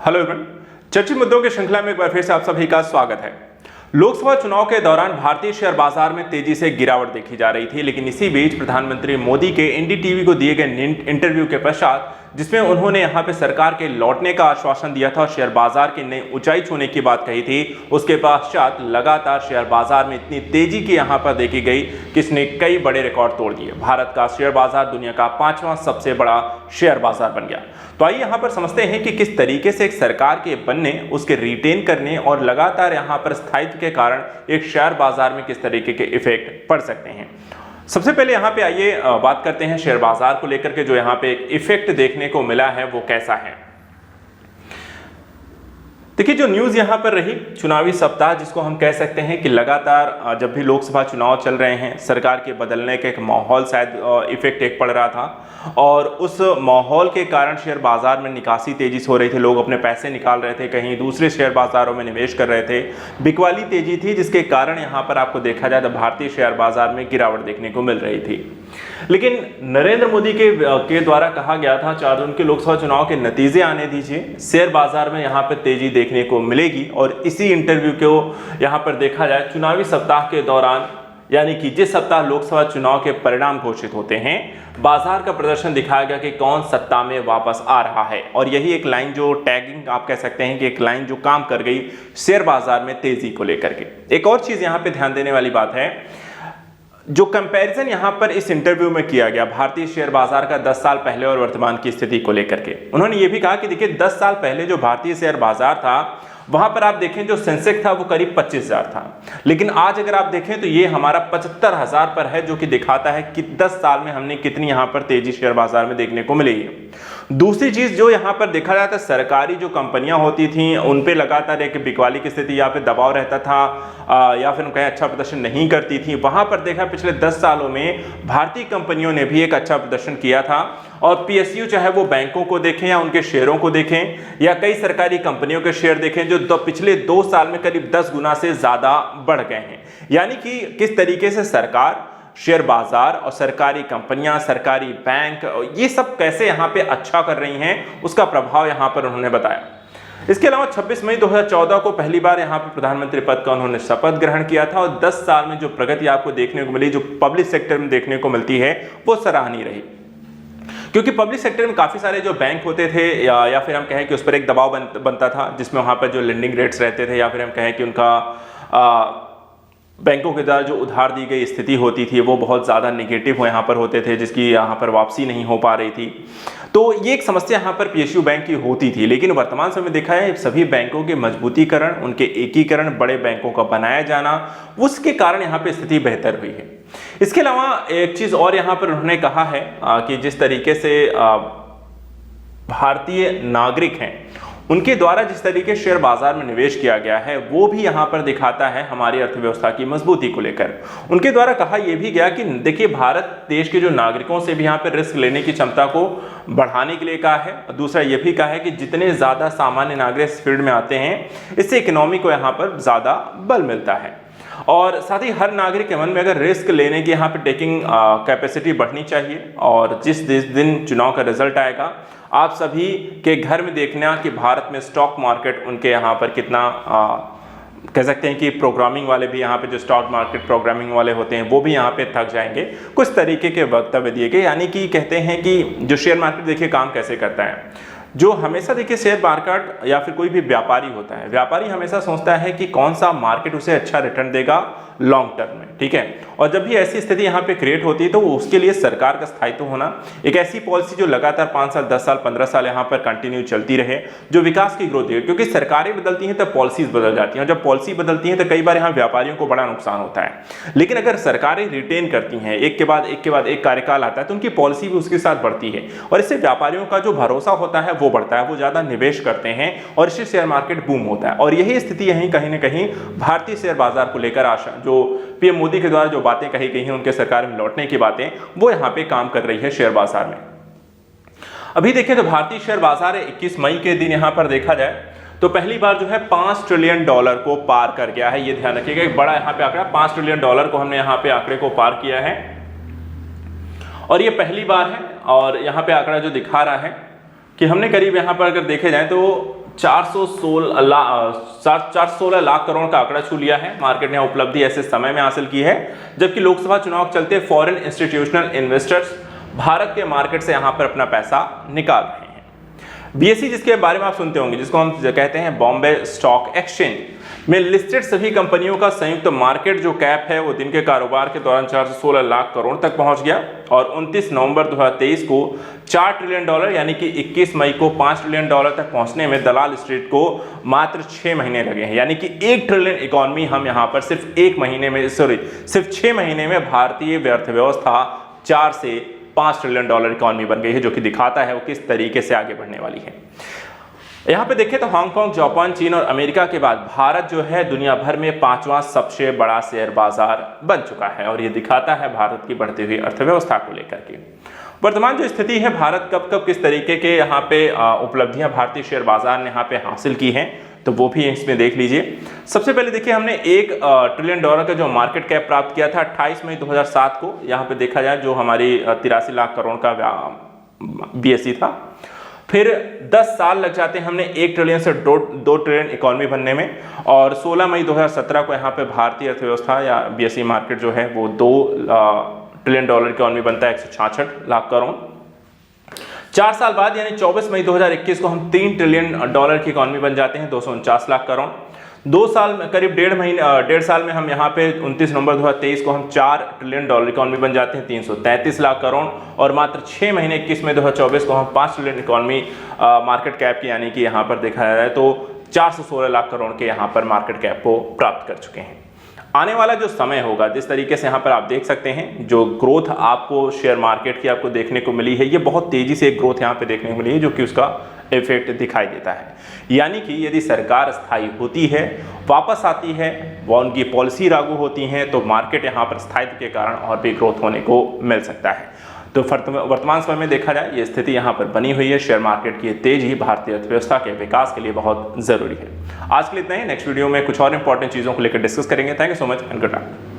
Hello everyone, चर्चित मुद्दों की श्रृंखला में एक बार फिर से आप सभी का स्वागत है। लोकसभा चुनाव के दौरान भारतीय शेयर बाजार में तेजी से गिरावट देखी जा रही थी, लेकिन इसी बीच प्रधानमंत्री मोदी के एनडीटीवी को दिए गए इंटरव्यू के पश्चात, जिसमें उन्होंने यहां पे सरकार के लौटने का आश्वासन दिया था और शेयर बाजार की नई ऊंचाई छूने की बात कही थी, उसके पश्चात लगातार शेयर बाजार में इतनी तेजी की यहां पर देखी गई कि इसने कई बड़े रिकॉर्ड तोड़ दिए। भारत का शेयर बाजार दुनिया का 5वां सबसे बड़ा शेयर बाजार बन गया। तो आइए यहां पर समझते हैं कि किस तरीके से एक सरकार के बनने, उसके रिटेन करने और लगातार यहां पर स्थायित्व के कारण एक शेयर बाजार में किस तरीके के इफेक्ट पड़ सकते हैं। सबसे पहले यहां पे आइए बात करते हैं शेयर बाजार को लेकर के जो यहां पे एक इफेक्ट देखने को मिला है वो कैसा है। देखिए, जो न्यूज़ यहाँ पर रही, चुनावी सप्ताह जिसको हम कह सकते हैं कि लगातार जब भी लोकसभा चुनाव चल रहे हैं, सरकार के बदलने का एक माहौल शायद इफेक्ट एक पड़ रहा था और उस माहौल के कारण शेयर बाजार में निकासी तेजी से हो रही थी। लोग अपने पैसे निकाल रहे थे, कहीं दूसरे शेयर बाजारों में निवेश कर रहे थे, बिकवाली तेजी थी, जिसके कारण यहाँ पर आपको देखा जाए तो भारतीय शेयर बाजार में गिरावट देखने को मिल रही थी। लेकिन नरेंद्र मोदी के द्वारा कहा गया था 4 जून के लोकसभा चुनाव के नतीजे आने दीजिए, शेयर बाजार में यहाँ पर तेजी देखने को मिलेगी। और इसी इंटरव्यू को यहाँ पर देखा जाए चुनावी सप्ताह के दौरान, यानी कि जिस सप्ताह लोकसभा चुनाव के परिणाम घोषित होते हैं, बाजार का प्रदर्शन दिखाया गया कि कौन सत्ता में वापस आ रहा है। और यही एक लाइन जो टैगिंग आप कह सकते हैं कि एक लाइन जो काम कर गई शेयर बाजार में तेजी को लेकर के। एक और चीज यहाँ पे ध्यान देने वाली बात है, जो कंपैरिजन यहां पर इस इंटरव्यू में किया गया भारतीय शेयर बाजार का 10 साल पहले और वर्तमान की स्थिति को लेकर के, उन्होंने ये भी कहा कि देखिए 10 साल पहले जो भारतीय शेयर बाजार था वहां पर आप देखें जो सेंसेक्स था वो करीब 25,000 था, लेकिन आज अगर आप देखें तो ये हमारा 75,000 पर है, जो कि दिखाता है कि 10 साल में हमने कितनी यहां पर तेजी शेयर बाजार में देखने को मिली है। दूसरी चीज जो यहां पर देखा जाता है, सरकारी जो कंपनियां होती थी उन पे लगातार एक बिकवाली की स्थिति या फिर दबाव रहता था या फिर कहीं अच्छा प्रदर्शन नहीं करती थी। वहां पर देखा पिछले 10 सालों में भारतीय कंपनियों ने भी एक अच्छा प्रदर्शन किया था और पीएसयू चाहे वो बैंकों को देखें या उनके शेयरों को देखें या कई सरकारी कंपनियों के शेयर देखें, जो पिछले 2 साल में करीब 10 गुना से ज्यादा बढ़ गए हैं। यानी कि किस तरीके से सरकार, शेयर बाजार और सरकारी कंपनियां, सरकारी बैंक, ये सब कैसे यहां पे अच्छा कर रही हैं, उसका प्रभाव यहां पर उन्होंने बताया। इसके अलावा 26 मई 2014 को पहली बार यहां पे प्रधानमंत्री पद का उन्होंने शपथ ग्रहण किया था और 10 साल में जो प्रगति आपको देखने को मिली, जो पब्लिक सेक्टर में देखने को मिलती है, वो सराहनीय रही। क्योंकि पब्लिक सेक्टर में काफ़ी सारे जो बैंक होते थे या फिर हम कहें कि उस पर एक दबाव बनता था, जिसमें वहाँ पर जो लेंडिंग रेट्स रहते थे या फिर हम कहें कि उनका बैंकों के द्वारा जो उधार दी गई स्थिति होती थी वो बहुत ज़्यादा नेगेटिव यहाँ पर होते थे, जिसकी यहाँ पर वापसी नहीं हो पा रही थी। तो ये एक समस्या यहाँ पर पीएसयू बैंक की होती थी। लेकिन वर्तमान समय देखा है सभी बैंकों के मजबूतीकरण, उनके एकीकरण, बड़े बैंकों का बनाया जाना, उसके कारण यहाँ पे स्थिति बेहतर हुई है। इसके अलावा एक चीज़ और यहाँ पर उन्होंने कहा है कि जिस तरीके से भारतीय नागरिक हैं उनके द्वारा जिस तरीके शेयर बाजार में निवेश किया गया है वो भी यहाँ पर दिखाता है हमारी अर्थव्यवस्था की मजबूती को लेकर। उनके द्वारा कहा यह भी गया कि देखिए भारत देश के जो नागरिकों से भी यहाँ पर रिस्क लेने की क्षमता को बढ़ाने के लिए कहा है और दूसरा ये भी कहा है कि जितने ज़्यादा सामान्य नागरिक इस फील्ड में आते हैं इससे इकोनॉमी को यहाँ पर ज़्यादा बल मिलता है। और साथ ही हर नागरिक के मन में अगर रिस्क लेने की यहाँ पे टेकिंग कैपेसिटी बढ़नी चाहिए और जिस दिन चुनाव का रिजल्ट आएगा आप सभी के घर में देखना कि भारत में स्टॉक मार्केट उनके यहाँ पर कितना कह सकते हैं कि प्रोग्रामिंग वाले भी यहाँ पे जो स्टॉक मार्केट प्रोग्रामिंग वाले होते हैं वो भी यहाँ पे थक जाएंगे। कुछ तरीके के वक्तव्य दिए गए, यानी कि कहते हैं कि जो शेयर मार्केट देखिए काम कैसे करता है। जो हमेशा देखिए शेयर मार्केट या फिर कोई भी व्यापारी होता है, व्यापारी हमेशा सोचता है कि कौन सा मार्केट उसे अच्छा रिटर्न देगा लॉन्ग टर्म में, ठीक है। और जब भी ऐसी स्थिति यहाँ पे क्रिएट होती है तो उसके लिए सरकार का स्थायित्व होना, एक ऐसी पॉलिसी जो लगातार 5 साल 10 साल 15 साल यहाँ पर कंटिन्यू चलती रहे, जो विकास की ग्रोथ है। क्योंकि सरकारें बदलती हैं तब पॉलिसीज बदल जाती हैं और जब पॉलिसी बदलती हैं तो कई बार यहाँ व्यापारियों को बड़ा नुकसान होता है। लेकिन अगर सरकारें रिटेन करती हैं, एक के बाद एक कार्यकाल आता है तो उनकी पॉलिसी भी उसके साथ बढ़ती है और इससे व्यापारियों का जो भरोसा होता है वो बढ़ता है, वो ज्यादा निवेश करते हैं और इससे शेयर मार्केट बूम होता है। और यही स्थिति यहीं कहीं ना कहीं भारतीय शेयर बाजार को लेकर आशा जो पीएम मोदी के द्वारा जो बातें कही गई हैं उनके सरकार में लौटने की बातें, वो यहाँ पे काम कर रही है शेयर बाजार में। अभी देखें तो भारतीय शेयर बाजार 21 मई के दिन यहाँ पर देखा जाए तो पहली बार जो है $5 ट्रिलियन को पार कर गया है। ये ध्यान रखिएगा, एक बड़ा यहाँ पे आंकड़ा $5 ट्रिलियन को हमने यहाँ पे आंकड़े को पार किया है और ये पहली बार है। और यहाँ पे आंकड़ा जो दिखा रहा है कि हमने करीब यहाँ पर अगर देखे जाए तो 416 लाख करोड़ का आंकड़ा छू लिया है। मार्केट ने उपलब्धि ऐसे समय में हासिल की है जबकि लोकसभा चुनाव के चलते फॉरेन इंस्टीट्यूशनल इन्वेस्टर्स भारत के मार्केट से यहां पर अपना पैसा निकाल रहे हैं। बीएसई जिसके बारे में आप सुनते होंगे, जिसको हम कहते हैं बॉम्बे स्टॉक एक्सचेंज, में लिस्टेड सभी कंपनियों का संयुक्त मार्केट जो कैप है वो दिन के कारोबार के दौरान 416 लाख करोड़ तक पहुंच गया और 29 नवंबर 2023 को $4 ट्रिलियन यानी कि 21 मई को $5 ट्रिलियन तक पहुंचने में दलाल स्ट्रीट को मात्र 6 महीने लगे हैं। यानी कि 1 ट्रिलियन इकोनॉमी हम यहां पर सिर्फ 6 महीने में भारतीय अर्थव्यवस्था 4 से $5 ट्रिलियन इकोनॉमी बन गई है, जो कि दिखाता है वो किस तरीके से आगे बढ़ने वाली है। यहाँ पे देखें तो हांगकांग, जापान, चीन और अमेरिका के बाद भारत जो है दुनिया भर में 5वां सबसे बड़ा शेयर बाजार बन चुका है और ये दिखाता है भारत की बढ़ती हुई अर्थव्यवस्था को लेकर के। वर्तमान जो स्थिति है, भारत कब किस तरीके के यहाँ पे उपलब्धियां भारतीय शेयर बाजार ने यहाँ पे हासिल की हैं, तो वो भी इसमें देख लीजिए। सबसे पहले देखिए, हमने $1 ट्रिलियन का जो मार्केट कैप प्राप्त किया था 28 मई 2007 को। यहाँ पे देखा जाए जो हमारी 83 लाख करोड़ का बीएसई था। फिर 10 साल लग जाते हैं हमने 1 ट्रिलियन से 2 ट्रिलियन इकोनॉमी बनने में और 16 मई 2017 को यहाँ पे भारतीय अर्थव्यवस्था या बीएसई मार्केट जो है वो $2 ट्रिलियन इकोनॉमी बनता है, 166 लाख करोड़। 4 साल बाद यानी 24 मई 2021 को हम $3 ट्रिलियन की इकोनॉमी बन जाते हैं, 249 लाख करोड़। 2 साल में करीब 1.5 साल में हम यहाँ पे 29 नवंबर 2023 को हम $4 ट्रिलियन इकोनॉमी बन जाते हैं, 333 लाख करोड़। और मात्र 6 महीने 21 मई 2024 को हम 5 ट्रिलियन इकोनॉमी मार्केट कैप की यानी कि यहाँ पर देखा जाए तो 416 लाख करोड़ के यहाँ पर मार्केट कैप को प्राप्त कर चुके हैं। आने वाला जो समय होगा, जिस तरीके से यहाँ पर आप देख सकते हैं, जो ग्रोथ आपको शेयर मार्केट की आपको देखने को मिली है, ये बहुत तेजी से ग्रोथ यहाँ पे देखने को मिली है, जो कि उसका इफेक्ट दिखाई देता है। यानी कि यदि सरकार स्थायी होती है, वापस आती है, वह उनकी पॉलिसी लागू होती है, तो मार्केट यहाँ पर स्थायित्व के कारण और भी ग्रोथ होने को मिल सकता है। तो वर्तमान समय में देखा जाए ये स्थिति यहाँ पर बनी हुई है। शेयर मार्केट की तेज ही भारतीय अर्थव्यवस्था के विकास के लिए बहुत जरूरी है। आज के लिए इतना ही। नेक्स्ट वीडियो में कुछ और इंपॉर्टेंट चीज़ों को लेकर डिस्कस करेंगे। Thank you so much and good luck.